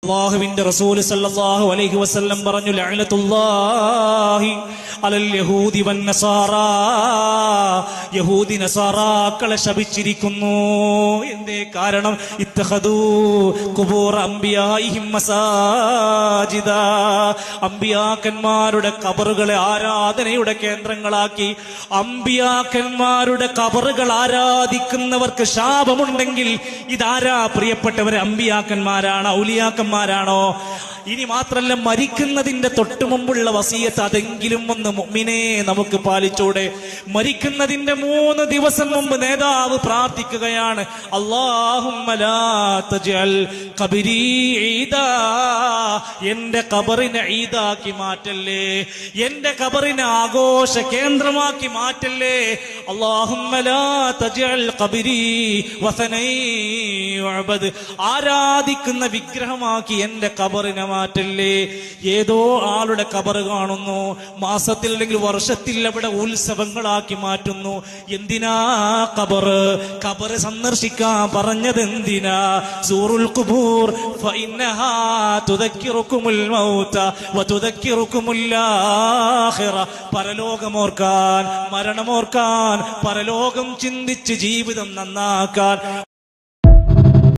അല്ലാഹുവിന്റെ റസൂൽ സല്ലല്ലാഹു അലൈഹി വസല്ലം പറഞ്ഞു, ലഅനത്തുല്ലാഹി അലൽ യഹൂദി വൻ നസാറാ, യഹൂദി നസാറാക്കളെ ശപിച്ചിരിക്കുന്നു. എന്തേ കാരണം? ഇത്തഖദൂ ഖുബൂർ അംബിയാഇഹിം മസാജിദ, അംബിയാക്കന്മാരുടെ ഖബറുകളെ ആരാധനയുടെ കേന്ദ്രങ്ങളാക്കി. അംബിയാക്കന്മാരുടെ ഖബറുകൾ ആരാധിക്കുന്നവർക്ക് ശാപമുണ്ടെങ്കിൽ ഇതാരാ പ്രിയപ്പെട്ടവരെ? അംബിയാക്കന്മാരാണ്, ഔലിയാക്കന്മാരാണോ? ഇനി മാത്രല്ല, മരിക്കുന്നതിന്റെ തൊട്ടു മുമ്പുള്ള വസിയത്ത് അതെങ്കിലും ഒന്ന് മുഅ്മിനേ നമുക്ക് പാലിച്ചൂടെ? മരിക്കുന്നതിന്റെ 3 ദിവസം മുമ്പ് നേതാവ് പ്രാർത്ഥിക്കുകയാണ്, അല്ലാഹുമ്മ ലാ തജ്അൽ ഖബരി ഈദാ, എന്റെ ഖബറിനെ ഈദാക്കി മാറ്റല്ലേ, എന്റെ ഖബറിനെ ആഘോഷ കേന്ദ്രമാക്കി മാറ്റല്ലേ. അല്ലാഹുമ്മ ലാ തജ്അൽ ഖബരി വസനൈ യുഅബദ്, ആരാധിക്കുന്ന വിഗ്രഹമാക്കി എന്റെ ഖബറിനെ മാറ്റല്ലേ. ഏതോ ആളുടെ ഖബർ കാണുന്നു, മാസത്തിൽ അല്ലെങ്കിൽ വർഷത്തിൽ അവിടെ ഉത്സവങ്ങളാക്കി മാറ്റുന്നു. എന്തിനാ ഖബർ സന്ദർശിക്കാൻ പറഞ്ഞത്? എന്തിനാ? സൂറുൽ ഖുബൂർ ഫഇന്നഹാ തുദക്കിറുകുമുൽ മൗത വതുദക്കിറുകുമുൽ ആഖിറ, പരലോകമോർക്കാൻ, മരണമോർക്കാൻ, പരലോകം ചിന്തിച്ച് ജീവിതം നന്നാക്കാൻ.